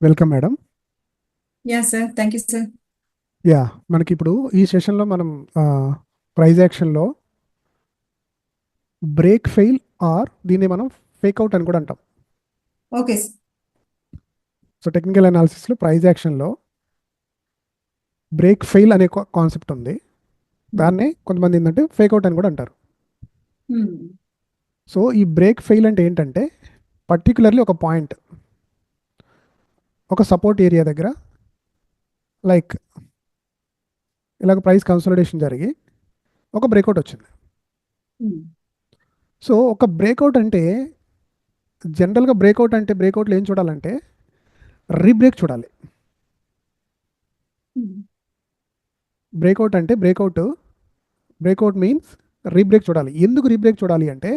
Welcome madam. Yeah sir, thank you sir. Yeah, మనకి ఇప్పుడు ఈ సెషన్లో మనం ప్రైజ్ యాక్షన్లో బ్రేక్ ఫెయిల్ ఆర్ దీన్ని మనం ఫేక్ అవుట్ అని కూడా అంటాం. Okay sir. సో టెక్నికల్ అనాలిసిస్లో ప్రైజ్ యాక్షన్లో బ్రేక్ ఫెయిల్ అనే కాన్సెప్ట్ ఉంది. దాన్నే కొంతమంది ఏంటంటే ఫేక్ అవుట్ అని కూడా అంటారు. సో ఈ బ్రేక్ ఫెయిల్ అంటే ఏంటంటే పర్టికులర్లీ ఒక పాయింట్, ఒక సపోర్ట్ ఏరియా దగ్గర లైక్ ఇలాగ ప్రైస్ కన్సోలిడేషన్ జరిగి ఒక బ్రేక్అవుట్ వచ్చింది. సో ఒక బ్రేక్అవుట్ అంటే జనరల్గా బ్రేక్అవుట్లో ఏం చూడాలంటే రీబ్రేక్ చూడాలి. బ్రేక్అవుట్ అంటే బ్రేక్అవుట్ మీన్స్ రీబ్రేక్ చూడాలి. ఎందుకు రీబ్రేక్ చూడాలి అంటే,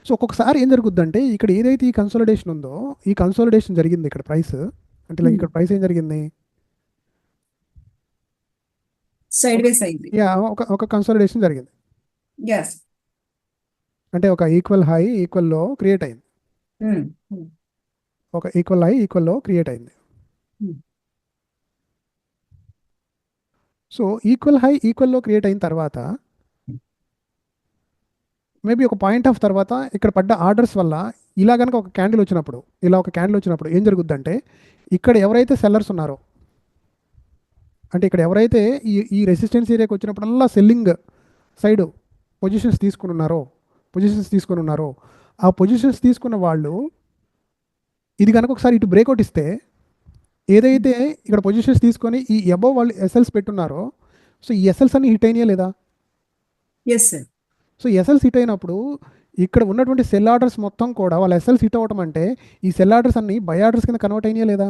సో ఒక్కొక్కసారి ఏం జరుగుద్దంటే ఇక్కడ ఏదైతే ఈ కన్సోలిడేషన్ ఉందో, ఈ కన్సోలిడేషన్ జరిగింది ఇక్కడ ప్రైస్ అంటే లైక్ ఇక్కడ ప్రైస్ ఏం జరిగింది, సైడ్ వేస్ అయింది. యా ఒక ఒక కన్సోలిడేషన్ జరిగింది. యస్. అంటే ఒక ఈక్వల్ హై ఈక్వల్ లో క్రియేట్ అయింది. ఒక ఈక్వల్ హై ఈక్వల్ లో క్రియేట్ అయింది. సో ఈక్వల్ హై ఈక్వల్ లో క్రియేట్ అయిన తర్వాత మేబీ ఒక పాయింట్ ఆఫ్ తర్వాత ఇక్కడ పడ్డ ఆర్డర్స్ వల్ల ఇలా కనుక ఒక క్యాండిల్ వచ్చినప్పుడు ఏం జరుగుద్దంటే, ఇక్కడ ఎవరైతే సెల్లర్స్ ఉన్నారో, అంటే ఇక్కడ ఎవరైతే ఈ ఈ రెసిస్టెన్స్ ఏరియాకి వచ్చినప్పుడల్లా సెల్లింగ్ సైడ్ పొజిషన్స్ తీసుకుని ఉన్నారో ఆ పొజిషన్స్ తీసుకున్న వాళ్ళు ఇది కనుక ఒకసారి ఇటు బ్రేక్అవుట్ ఇస్తే, ఏదైతే ఇక్కడ పొజిషన్స్ తీసుకొని ఈ అబోవ్ వాళ్ళు ఎస్ఎల్స్ పెట్టున్నారో, సో ఈ ఎస్ఎల్స్ అన్ని హిట్ అయినాయా లేదా? Yes sir. So SLs hit అయినప్పుడు ఇక్కడ ఉన్నటువంటి సెల్ ఆర్డర్స్ మొత్తం కూడా వాళ్ళ ఎస్ఎల్స్ హిట్ అవ్వటం అంటే ఈ సెల్ ఆర్డర్స్ అన్ని బై ఆర్డర్స్ కింద కన్వర్ట్ అయినాయా లేదా?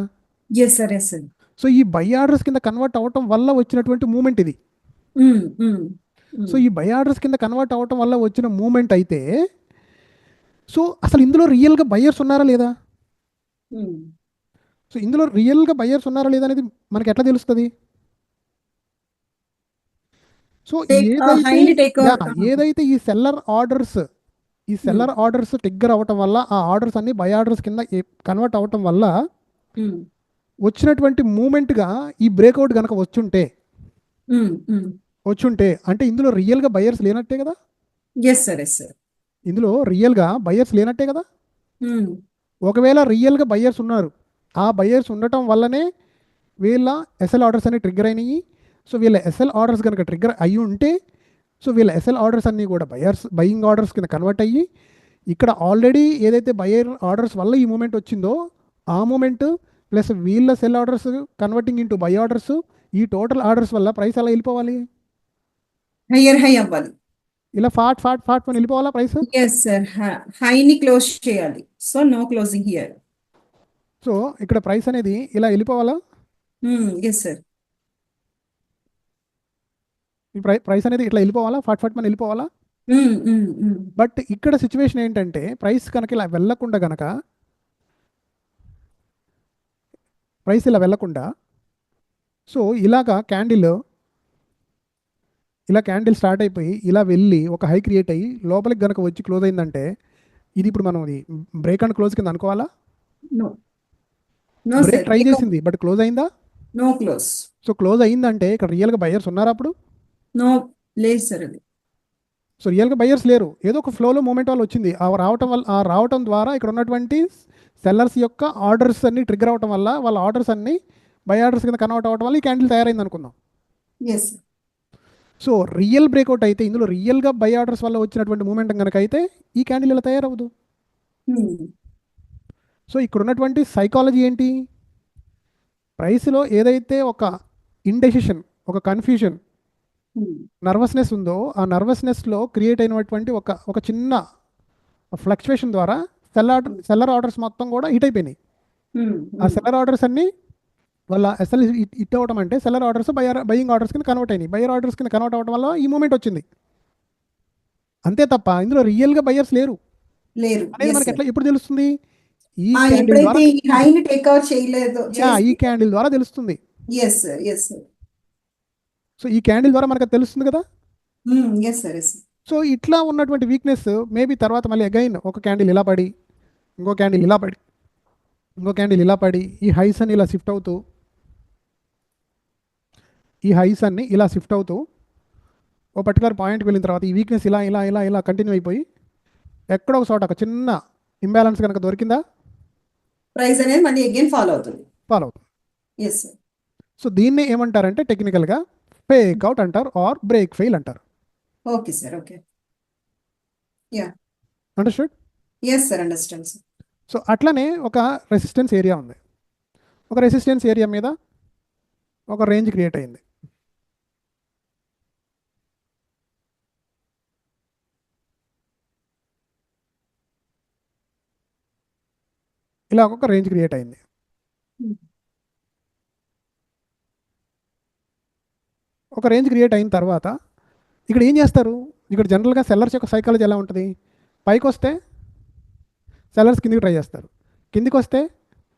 Yes sir. Yes sir. So ఈ బై ఆర్డర్స్ కింద కన్వర్ట్ అవ్వటం వల్ల వచ్చినటువంటి మూమెంట్ ఇది. సో ఈ బై ఆర్డర్స్ కింద కన్వర్ట్ అవ్వటం వల్ల వచ్చిన మూమెంట్ అయితే, సో అసలు ఇందులో రియల్గా బయ్యర్స్ ఉన్నారా లేదా? సో ఇందులో రియల్గా బయ్యర్స్ ఉన్నారా లేదా అనేది మనకి ఎట్లా తెలుస్తుంది? సో ఏదైతే ఈ సెల్లర్ ఆర్డర్స్ ట్రిగ్గర్ అవ్వటం వల్ల ఆ ఆర్డర్స్ అన్ని బై ఆర్డర్స్ కింద కన్వర్ట్ అవ్వటం వల్ల వచ్చినటువంటి మూమెంట్గా ఈ బ్రేక్అవుట్ కనుక వచ్చుంటే అంటే ఇందులో రియల్గా బయ్యర్స్ లేనట్టే కదా? Yes sir. Yes sir. ఇందులో రియల్గా బయ్యర్స్ లేనట్టే కదా? ఒకవేళ రియల్గా బయ్యర్స్ ఉన్నారు, ఆ బయ్యర్స్ ఉండటం వల్లనే వీళ్ళ ఎస్ఎల్ ఆర్డర్స్ అన్ని ట్రిగ్గర్ అయినాయి. సో వీళ్ళ ఎస్ఎల్ ఆర్డర్స్ కనుక ట్రిగ్గర్ అయ్యి ఉంటే, సో వీళ్ళ ఎస్ఎల్ ఆర్డర్స్ అన్నీ కూడా బయింగ్ ఆర్డర్స్ కింద కన్వర్ట్ అయ్యి, ఇక్కడ ఆల్రెడీ ఏదైతే బయర్ ఆర్డర్స్ వల్ల ఈ మూమెంట్ వచ్చిందో ఆ మూమెంట్ ప్లస్ వీళ్ళ sell orders converting into buy orders, ఈ టోటల్ ఆర్డర్స్ వల్ల ప్రైస్ అలా వెళ్ళిపోవాలి, హయ్యర్ హై అవ్వాలి. ఇలా ఫాట్ అని వెళ్ళిపోవాలా ప్రైస్? Yes sir. హైని క్లోజ్ చేయాలి. So no closing here. So ఇక్కడ ప్రైస్ అనేది ఇలా వెళ్ళిపోవాలా? Yes sir. ఈ ప్రైస్ అనేది ఇట్లా వెళ్ళిపోవాలా, ఫాట్ అని వెళ్ళిపోవాలా? బట్ ఇక్కడ సిచ్యువేషన్ ఏంటంటే, ప్రైస్ కనుక ఇలా వెళ్ళకుండా సో ఇలాగా క్యాండిల్ స్టార్ట్ అయిపోయి ఇలా వెళ్ళి ఒక హై క్రియేట్ అయ్యి లోపలికి కనుక వచ్చి క్లోజ్ అయిందంటే, ఇది ఇప్పుడు మనం బ్రేక్ అండ్ క్లోజ్ కింద అనుకోవాలా? బ్రేక్ ట్రై చేసింది బట్ క్లోజ్ అయిందా? No close. సో క్లోజ్ అయిందంటే ఇక్కడ రియల్గా బయర్స్ ఉన్నారా అప్పుడు? నో, లేదు సార్. అది సో రియల్గా బయర్స్ లేరు, ఏదో ఒక ఫ్లోలో మూమెంట్ వల్ల వచ్చింది. రావటం ద్వారా ఇక్కడ ఉన్నటువంటి సెల్లర్స్ యొక్క ఆర్డర్స్ అన్ని ట్రిగ్గర్ అవటం వల్ల వాళ్ళ ఆర్డర్స్ అన్ని బై ఆర్డర్స్ కింద కన్వర్ట్ అవ్వడం వల్ల ఈ క్యాండిల్ తయారైంది అనుకుందాం. ఎస్. సో రియల్ బ్రేక్అవుట్ అయితే, ఇందులో రియల్గా బై ఆర్డర్స్ వల్ల వచ్చినటువంటి మూమెంట్ కనుక అయితే ఈ క్యాండిల్ ఇలా తయారవ్వదు. సో ఇక్కడ ఉన్నటువంటి సైకాలజీ ఏంటి? ప్రైస్లో ఏదైతే ఒక ఇండెసిషన్, ఒక కన్ఫ్యూజన్, నర్వస్నెస్ ఉందో, ఆ నర్వస్నెస్లో క్రియేట్ అయినటువంటి ఒక చిన్న ఫ్లక్చువేషన్ ద్వారా సెల్లర్ ఆర్డర్స్ మొత్తం కూడా హిట్ అయిపోయినాయి. ఆ సెల్లర్ ఆర్డర్స్ అన్ని వాళ్ళ ఎస్ఎల్ హిట్ అవ్వడం అంటే సెల్లర్ ఆర్డర్స్ బయింగ్ ఆర్డర్స్ కింద కన్వర్ట్ అయినాయి. బయర్ ఆర్డర్స్ కింద కన్వర్ట్ అవ్వడం వల్ల ఈ మూమెంట్ వచ్చింది, అంతే తప్ప ఇందులో రియల్గా బయర్స్ లేరు అనేది మనకి ఎట్లా ఎప్పుడు తెలుస్తుంది? ఈ క్యాండిల్ ద్వారా తెలుస్తుంది. సో ఈ క్యాండిల్ ద్వారా మనకు తెలుస్తుంది కదా. సో ఇట్లా ఉన్నటువంటి వీక్నెస్ మేబీ తర్వాత మళ్ళీ అగైన్ ఒక క్యాండిల్ ఇలా పడి, ఇంకో క్యాండిల్ ఇలా పడి, ఇంకో క్యాండిల్ ఇలా పడి ఈ హైస్ అని ఇలా షిఫ్ట్ అవుతూ ఓ పర్టికులర్ పాయింట్కి వెళ్ళిన తర్వాత ఈ వీక్నెస్ ఇలా ఇలా ఇలా ఇలా కంటిన్యూ అయిపోయి ఎక్కడో ఒక చోట ఒక చిన్న ఇంబ్యాలెన్స్ కనుక దొరికిందా, ప్రైస్ అనేది మళ్ళీ అగైన్ ఫాలో అవుతుంది. ఫాలో అవుతుంది. Yes sir. సో దీన్ని ఏమంటారంటే టెక్నికల్గా ఫేక్ అవుట్ అంటారు ఆర్ బ్రేక్ ఫెయిల్ అంటారు. Okay sir. Okay. Yeah. Understood? Yes sir, understand sir. So అట్లనే ఒక రెసిస్టెన్స్ ఏరియా ఉంది. ఒక రెసిస్టెన్స్ ఏరియా మీద ఒక రేంజ్ క్రియేట్ అయింది. ఇలా ఒక రేంజ్ క్రియేట్ అయింది. ఒక రేంజ్ క్రియేట్ అయిన తర్వాత ఇక్కడ ఏం చేస్తారు? ఇక్కడ జనరల్గా సెల్లర్స్ యొక్క సైకాలజీ ఎలా ఉంటుంది? పైకి వస్తే సెల్లర్స్ కిందికి ట్రై చేస్తారు, కిందికి వస్తే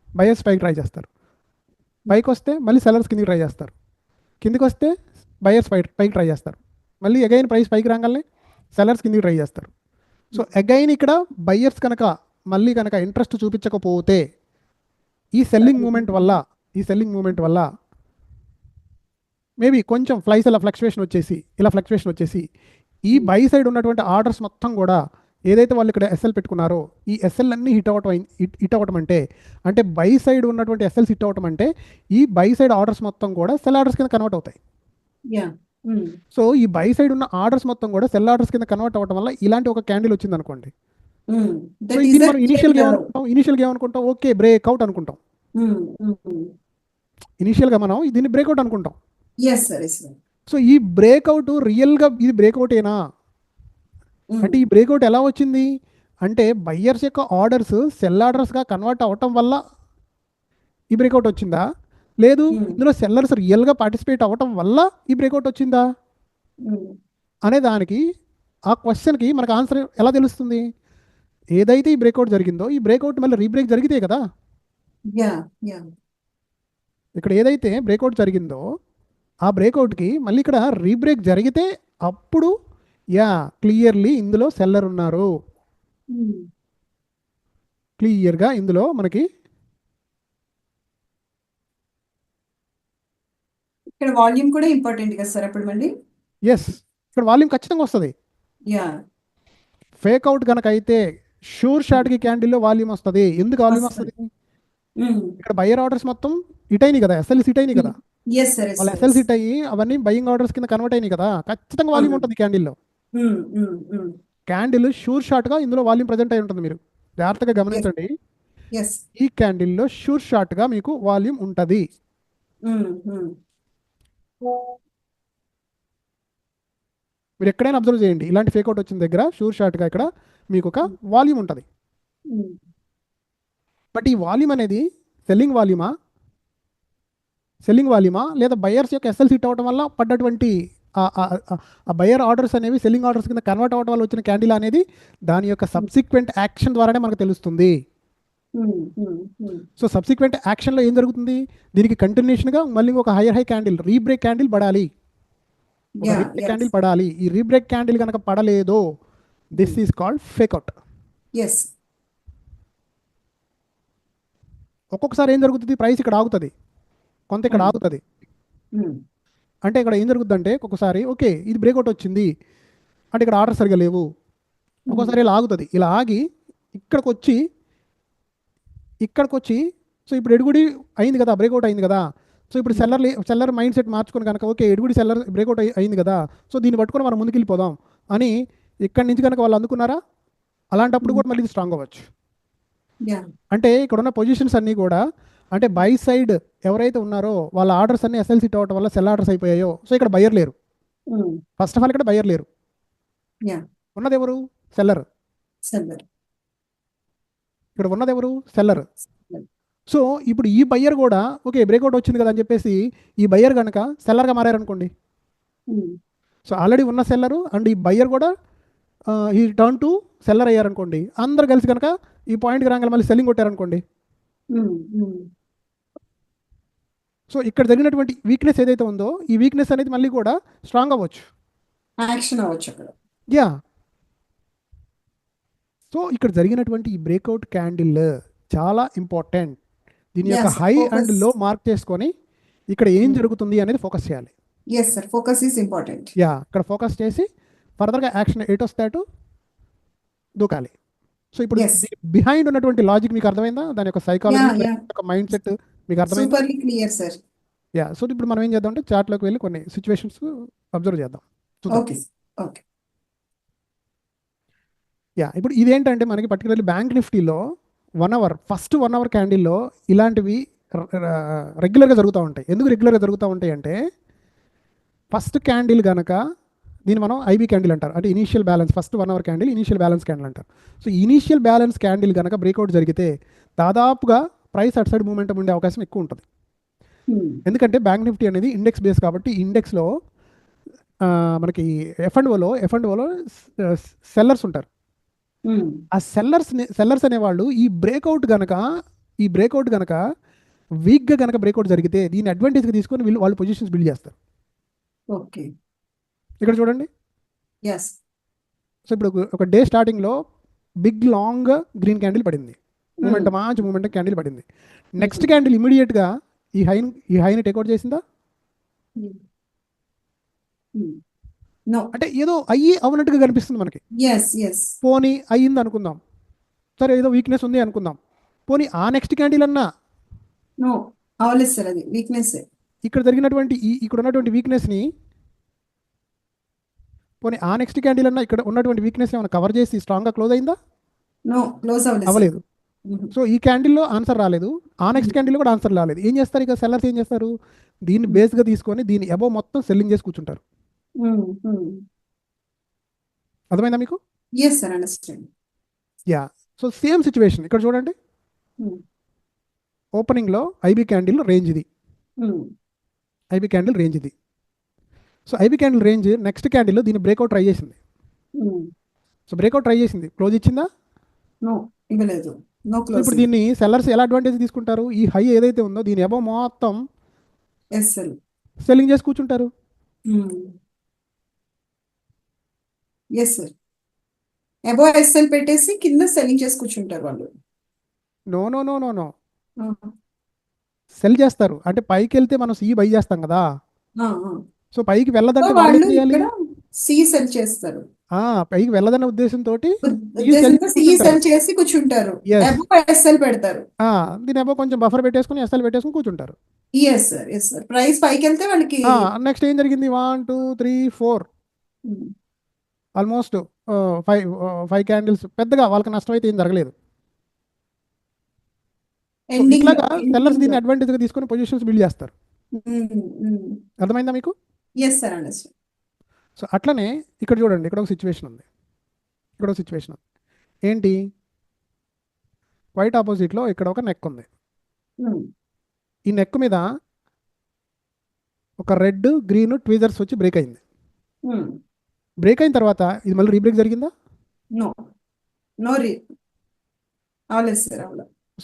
బయర్స్ పైకి ట్రై చేస్తారు, పైకి వస్తే మళ్ళీ సెల్లర్స్ కిందికి ట్రై చేస్తారు, కిందికి వస్తే బయర్స్ పైకి ట్రై చేస్తారు, మళ్ళీ అగైన్ ప్రైస్ పైకి రాగానే సెల్లర్స్ కిందికి ట్రై చేస్తారు. సో అగైన్ ఇక్కడ బయ్యర్స్ కనుక మళ్ళీ కనుక ఇంట్రెస్ట్ చూపించకపోతే ఈ సెల్లింగ్ మూమెంట్ వల్ల మేబీ కొంచెం ఇలా ఫ్లక్చువేషన్ వచ్చేసి ఈ బై సైడ్ ఉన్నటువంటి ఆర్డర్స్ మొత్తం కూడా ఏదైతే వాళ్ళు ఇక్కడ ఎస్ఎల్ పెట్టుకున్నారో ఈ ఎస్ఎల్ అన్నీ హిట్ అవ్వటం అంటే బై సైడ్ ఉన్నటువంటి ఎస్ఎల్స్ హిట్ అవ్వటం అంటే ఈ బై సైడ్ ఆర్డర్స్ మొత్తం కూడా సెల్ ఆర్డర్స్ కింద కన్వర్ట్ అవుతాయి. సో ఈ బై సైడ్ ఉన్న ఆర్డర్స్ మొత్తం కూడా సెల్ ఆర్డర్స్ కింద కన్వర్ట్ అవ్వడం వల్ల ఇలాంటి ఒక క్యాండిల్ వచ్చింది అనుకోండి. సో ఇది మనం ఇనిషియల్గా ఏమనుకుంటాం? ఓకే, బ్రేక్అవుట్ అనుకుంటాం. ఇనిషియల్గా మనం దీన్ని బ్రేక్అవుట్ అనుకుంటాం. సో ఈ బ్రేక్అవుట్ రియల్గా ఇది బ్రేక్అవుటేనా అంటే ఈ బ్రేక్అవుట్ ఎలా వచ్చింది అంటే బయ్యర్స్ యొక్క ఆర్డర్స్ సెల్ ఆర్డర్స్గా కన్వర్ట్ అవ్వటం వల్ల ఈ బ్రేక్అవుట్ వచ్చిందా, లేదు ఇందులో సెల్లర్స్ రియల్గా పార్టిసిపేట్ అవ్వటం వల్ల ఈ బ్రేక్అవుట్ వచ్చిందా అనే దానికి ఆ క్వశ్చన్కి మనకు ఆన్సర్ ఎలా తెలుస్తుంది? ఏదైతే ఈ బ్రేక్అవుట్ జరిగిందో ఈ బ్రేక్అవుట్ మళ్ళీ రీబ్రేక్ జరిగితే కదా. ఇక్కడ ఏదైతే బ్రేక్అవుట్ జరిగిందో ఆ బ్రేక్అవుట్కి మళ్ళీ ఇక్కడ రీబ్రేక్ జరిగితే అప్పుడు క్లియర్లీ ఇందులో సెల్లర్ ఉన్నారు. క్లియర్గా ఇందులో మనకి ఇక్కడ వాల్యూమ్ కూడా ఇంపార్టెంట్ కదా సార్ అప్పుడు మళ్ళీ. ఎస్, ఇక్కడ వాల్యూమ్ ఖచ్చితంగా వస్తుంది. ఫేక్ అవుట్ కనుక అయితే షూర్ షాట్కి క్యాండిల్లో వాల్యూమ్ వస్తుంది. ఎందుకు వాల్యూమ్ వస్తుంది? ఇక్కడ బయ్యర్ ఆర్డర్స్ మొత్తం హిట్ అయినాయి కదా, ఎస్ఎల్స్ హిట్ అయినాయి కదా, వాళ్ళ ఎస్ఎల్స్ హిట్ అయ్యి అవన్నీ బయింగ్ ఆర్డర్స్ కింద కన్వర్ట్ అయినాయి కదా, ఖచ్చితంగా వాల్యూమ్ ఉంటుంది క్యాండిల్లో. క్యాండిల్ షూర్ షాట్ గా ఇందులో వాల్యూమ్ ప్రజెంట్ అయి ఉంటుంది. మీరు జాగ్రత్తగా గమనించండి, ఈ క్యాండిల్లో షూర్ షాట్ గా మీకు వాల్యూమ్ ఉంటుంది. మీరు ఎక్కడైనా అబ్జర్వ్ చేయండి, ఇలాంటి ఫేక్అవుట్ వచ్చిన దగ్గర షూర్ షాట్ గా ఇక్కడ మీకు ఒక వాల్యూమ్ ఉంటుంది. బట్ ఈ వాల్యూమ్ అనేది సెల్లింగ్ వాల్యూమా లేదా బయర్స్ యొక్క ఎస్ఎల్స్ హిట్ అవ్వడం వల్ల పడ్డటువంటి ఆ బయర్ ఆర్డర్స్ అనేవి సెల్లింగ్ ఆర్డర్స్ కింద కన్వర్ట్ అవ్వడం వల్ల వచ్చిన క్యాండిల్ అనేది దాని యొక్క సబ్సిక్వెంట్ యాక్షన్ ద్వారానే మనకు తెలుస్తుంది. సో సబ్సిక్వెంట్ యాక్షన్లో ఏం జరుగుతుంది? దీనికి కంటిన్యూషన్గా మళ్ళీ ఒక హై క్యాండిల్ రీబ్రేక్ క్యాండిల్ పడాలి. ఈ రీబ్రేక్ క్యాండిల్ కనుక పడలేదో దిస్ ఈజ్ కాల్డ్ ఫేక్అవుట్. ఒక్కొక్కసారి ఏం జరుగుతుంది? ప్రైస్ ఇక్కడ ఆగుతుంది, కొంత ఇక్కడ ఆగుతుంది. అంటే ఇక్కడ ఏం జరుగుతుంది అంటే ఒక్కొక్కసారి ఓకే ఇది బ్రేక్అవుట్ వచ్చింది అంటే ఇక్కడ ఆర్డర్ సరిగా లేవు, ఒక్కోసారి ఇలా ఆగుతుంది. ఇలా ఆగి ఇక్కడికి వచ్చి సో ఇప్పుడు ఎడుగుడి అయింది కదా, బ్రేక్అవుట్ అయింది కదా. సో ఇప్పుడు సెల్లర్ మైండ్ సెట్ మార్చుకొని కనుక ఓకే ఎడుగుడి సెల్లర్ బ్రేక్అవుట్ అయింది కదా, సో దీన్ని పట్టుకొని మనం ముందుకు వెళ్ళిపోదాం అని ఇక్కడి నుంచి కనుక వాళ్ళు అందుకున్నారా, అలాంటప్పుడు కూడా మళ్ళీ ఇది స్ట్రాంగ్ అవ్వచ్చు. అంటే ఇక్కడ ఉన్న పొజిషన్స్ అన్నీ కూడా అంటే బై సైడ్ ఎవరైతే ఉన్నారో వాళ్ళ ఆర్డర్స్ అన్ని ఎస్ఎల్సి హిట్ అవ్వడం వల్ల సెల్ ఆర్డర్స్ అయిపోయాయో, సో ఇక్కడ బయ్యర్ లేరు. ఫస్ట్ ఆఫ్ ఆల్ ఇక్కడ బయ్యర్ లేరు, ఉన్నది ఎవరు? సెల్లర్. ఇక్కడ ఉన్నది ఎవరు? సెల్లర్. సో ఇప్పుడు ఈ బయ్యర్ కూడా ఓకే బ్రేక్అవుట్ వచ్చింది కదా అని చెప్పేసి ఈ బయ్యర్ కనుక సెల్లర్గా మారారనుకోండి, సో ఆల్రెడీ ఉన్న సెల్లరు అండ్ ఈ బయ్యర్ కూడా ఈ టర్న్ టు సెల్లర్ అయ్యారనుకోండి, అందరు కలిసి కనుక ఈ పాయింట్కి రాగానే మళ్ళీ సెల్లింగ్ కొట్టారనుకోండి, సో ఇక్కడ జరిగినటువంటి వీక్నెస్ ఏదైతే ఉందో ఈ వీక్నెస్ అనేది మళ్ళీ కూడా స్ట్రాంగ్ అవ్వచ్చు, యాక్షన్ అవ్వచ్చు అక్కడ. సో ఇక్కడ జరిగినటువంటి ఈ బ్రేక్అవుట్ క్యాండిల్ చాలా ఇంపార్టెంట్. దీని యొక్క Yes, sir. High and Focus. లో మార్క్ చేసుకొని ఇక్కడ ఏం జరుగుతుంది అనేది ఫోకస్ చేయాలి. Yes, sir. Focus is important. Yeah, ఇక్కడ ఫోకస్ చేసి ఫర్దర్గా యాక్షన్ ఎటు వస్తే అటు దూకాలి. సో ఇప్పుడు Yes. బిహైండ్ ఉన్నటువంటి లాజిక్ మీకు అర్థమైందా? దాని యొక్క సైకాలజీ, Yeah. మైండ్ సెట్ మీకు అర్థమైందా? Superly clear, sir. Yeah, so ఇప్పుడు మనం ఏం చేద్దాం అంటే చార్ట్లోకి వెళ్ళి కొన్ని సిచ్యువేషన్స్ అబ్జర్వ్ చేద్దాం. చూద్దాం. Okay. Okay. యా, ఇప్పుడు ఇదేంటంటే మనకి పర్టికులర్లీ బ్యాంక్ నిఫ్టీలో ఫస్ట్ 1 అవర్ క్యాండిల్లో ఇలాంటివి రెగ్యులర్గా జరుగుతూ ఉంటాయి. ఎందుకు రెగ్యులర్గా జరుగుతూ ఉంటాయి అంటే ఫస్ట్ క్యాండిల్ కనుక దీన్ని మనం ఐబీ క్యాండిల్ అంటారు. అంటే initial balance, first 1 hour candle initial balance candle అంటారు. సో ఇనీషియల్ బ్యాలెన్స్ క్యాండిల్ కనుక బ్రేక్అవుట్ జరిగితే దాదాపుగా ప్రైస్ అట్ సైడ్ మూమెంటం ఉండే అవకాశం ఎక్కువ ఉంటుంది. ఎందుకంటే బ్యాంక్ నిఫ్టీ అనేది ఇండెక్స్ బేస్ కాబట్టి ఇండెక్స్లో మనకి ఎఫ్&ఓలో సెల్లర్స్ ఉంటారు. ఆ సెల్లర్స్ అనేవాళ్ళు ఈ బ్రేక్అవుట్ గనక వీక్గా గనక బ్రేక్అవుట్ జరిగితే దీన్ని అడ్వాంటేజ్గా తీసుకొని వాళ్ళు పొజిషన్స్ బిల్డ్ చేస్తారు. ఓకే, ఇక్కడ చూడండి. ఎస్. సో ఇప్పుడు ఒక డే స్టార్టింగ్లో బిగ్ లాంగ్ గ్రీన్ క్యాండిల్ పడింది, మూమెంటం క్యాండిల్ పడింది. నెక్స్ట్ క్యాండిల్ ఇమీడియట్గా ఈ హైని టేక్అవుట్ చేసిందా? నో. అంటే ఏదో అవనట్టుగా కనిపిస్తుంది మనకి. Yes, yes. పోనీ అయ్యింది అనుకుందాం, సరే ఏదో వీక్నెస్ ఉంది అనుకుందాం. పోనీ ఆ నెక్స్ట్ క్యాండిల్ అన్నా నో అవలేదు సార్, అది వీక్నెస్. ఇక్కడ ఉన్నటువంటి వీక్నెస్ని పోనీ ఆ నెక్స్ట్ క్యాండిల్ అన్నా ఇక్కడ ఉన్నటువంటి వీక్నెస్ ఏమైనా కవర్ చేసి స్ట్రాంగ్గా క్లోజ్ అయిందా? నో, క్లోజ్ అవ్వలేదు. సో ఈ క్యాండిల్లో ఆన్సర్ రాలేదు, ఆ నెక్స్ట్ క్యాండిల్లో కూడా ఆన్సర్ రాలేదు. ఏం చేస్తారు ఇక సెల్లర్స్? ఏం చేస్తారు? దీన్ని బేస్గా తీసుకొని దీన్ని అబోవ్ మొత్తం సెల్లింగ్ చేసి కూర్చుంటారు. అర్థమైందా మీకు? Yes sir, understand. Yeah, so same situation ఇక్కడ చూడండి. ఓపెనింగ్లో ఐబీ క్యాండిల్ రేంజ్ ఇది, so IB candle range next candle దీన్ని బ్రేక్అవుట్ ట్రై చేసింది. సో బ్రేక్అవుట్ ట్రై చేసింది, క్లోజ్ ఇచ్చిందా? నో, ఇవ్వలేదు. No close. ఇప్పుడు దీన్ని సెల్లర్స్ ఎలా అడ్వాంటేజ్ తీసుకుంటారు? ఈ హై ఏదైతే ఉందో దీని అబోవ్ మొత్తం సెల్లింగ్ చేసి కూర్చుంటారు. ఎస్ సార్, అబోవ్ ఎస్ఎల్ పెట్టేసి కింద సెల్లింగ్ చేసి కూర్చుంటారు వాళ్ళు. నో సెల్ చేస్తారు. అంటే పైకి వెళ్తే మనం సి బై చేస్తాం కదా, సో పైకి వెళ్ళదంటే వాళ్ళు ఏం చేయాలి? సి సెల్ చేస్తారు. పైకి వెళ్ళదన్న ఉద్దేశంతో సి సెల్ చేసి కూర్చుంటారు, అబోవ్ ఎస్ఎల్ పెడతారు. దీని అబోవ్ కొంచెం బఫర్ పెట్టేసుకుని ఎస్ఎల్ పెట్టేసుకుని కూర్చుంటారు. Yes sir, yes sir. Price పైకి వెళ్తే వాళ్ళకి నెక్స్ట్ ఏం జరిగింది? 1 2 3 4 ఆల్మోస్ట్ 5 క్యాండిల్స్, పెద్దగా వాళ్ళకి నష్టం అయితే ఏం జరగలేదు. ఇట్లాగా సెల్లర్స్ దీన్ని అడ్వాంటేజ్గా తీసుకొని పొజిషన్స్ బిల్డ్ చేస్తారు. అర్థమైందా మీకు? Yes sir, understand. సో అట్లనే ఇక్కడ చూడండి, ఇక్కడ ఒక సిచ్యువేషన్ ఉంది. ఏంటి? వైట్ ఆపోజిట్లో ఇక్కడ ఒక నెక్ ఉంది. ఈ నెక్ మీద ఒక రెడ్ గ్రీన్ ట్వీజర్స్ వచ్చి బ్రేక్ అయింది. బ్రేక్ అయిన తర్వాత ఇది మళ్ళీ రీబ్రేక్ జరిగిందా?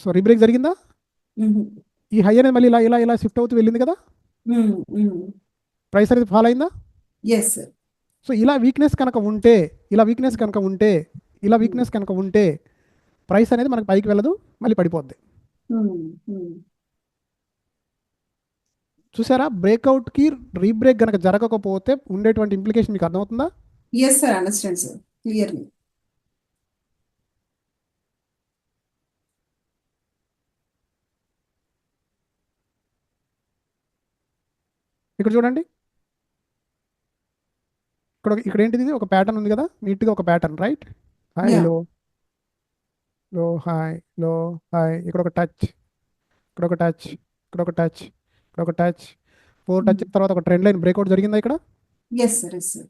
సో రీబ్రేక్ జరిగిందా? ఈ హై అనేది మళ్ళీ ఇలా షిఫ్ట్ అవుతూ వెళ్ళింది కదా, ప్రైస్ అనేది ఫాల్ అయిందా? సో ఇలా వీక్నెస్ కనుక ఉంటే ప్రైస్ అనేది మనకు పైకి వెళ్ళదు, మళ్ళీ పడిపోద్ది. చూసారా? బ్రేక్అవుట్కి రీబ్రేక్ కనుక జరగకపోతే ఉండేటువంటి ఇంప్లికేషన్ మీకు అర్థమవుతుందా? Yes sir, understand sir, clearly. ఇక్కడ చూడండి, ఇక్కడ ఏంటిది? ఇది ఒక ప్యాటర్న్ ఉంది కదా, నీట్గా ఒక ప్యాటర్న్, రైట్? హై లో హై లో హై, ఇక్కడ ఒక టచ్, ఇక్కడ ఒక టచ్, ఇక్కడ ఒక టచ్, ఇక్కడ ఒక టచ్, 4 టచ్ తర్వాత ఒక ట్రెండ్ లైన్ బ్రేక్అవుట్ జరిగిందా ఇక్కడ? Yes sir, yes sir.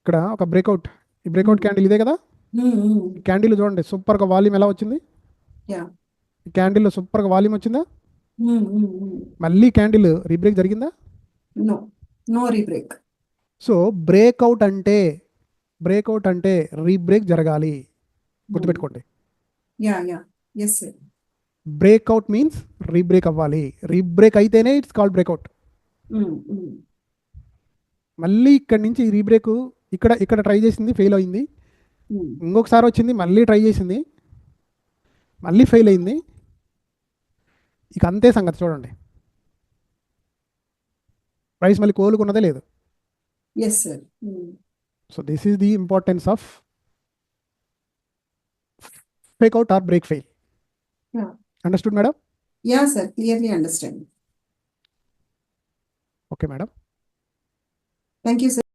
ఇక్కడ ఒక బ్రేక్అవుట్, ఈ బ్రేక్అవుట్ క్యాండిల్ ఇదే కదా. క్యాండిల్ చూడండి, సూపర్గా వాల్యూమ్ ఎలా వచ్చింది? ఈ క్యాండిల్లో సూపర్గా వాల్యూమ్ వచ్చిందా? మళ్ళీ క్యాండిల్ రీబ్రేక్ జరిగిందా? నో రీబ్రేక్. సో బ్రేక్అవుట్ అంటే రీబ్రేక్ జరగాలి, గుర్తుపెట్టుకోండి. బ్రేక్అవుట్ మీన్స్ రీబ్రేక్ అవ్వాలి, రీబ్రేక్ అయితేనే ఇట్స్ కాల్డ్ బ్రేక్అవుట్. మళ్ళీ ఇక్కడ నుంచి రీబ్రేక్ ఇక్కడ ట్రై చేసింది, ఫెయిల్ అయింది. ఇంకొకసారి వచ్చింది, మళ్ళీ ట్రై చేసింది, మళ్ళీ ఫెయిల్ అయింది. ఇక అంతే సంగతి చూడండి, ప్రైస్ మళ్ళీ కోలుకున్నదే లేదు. Yes sir. So this is the importance of fake out or break fail. Understood madam? Yeah sir, clearly understand. Okay madam. Thank you sir.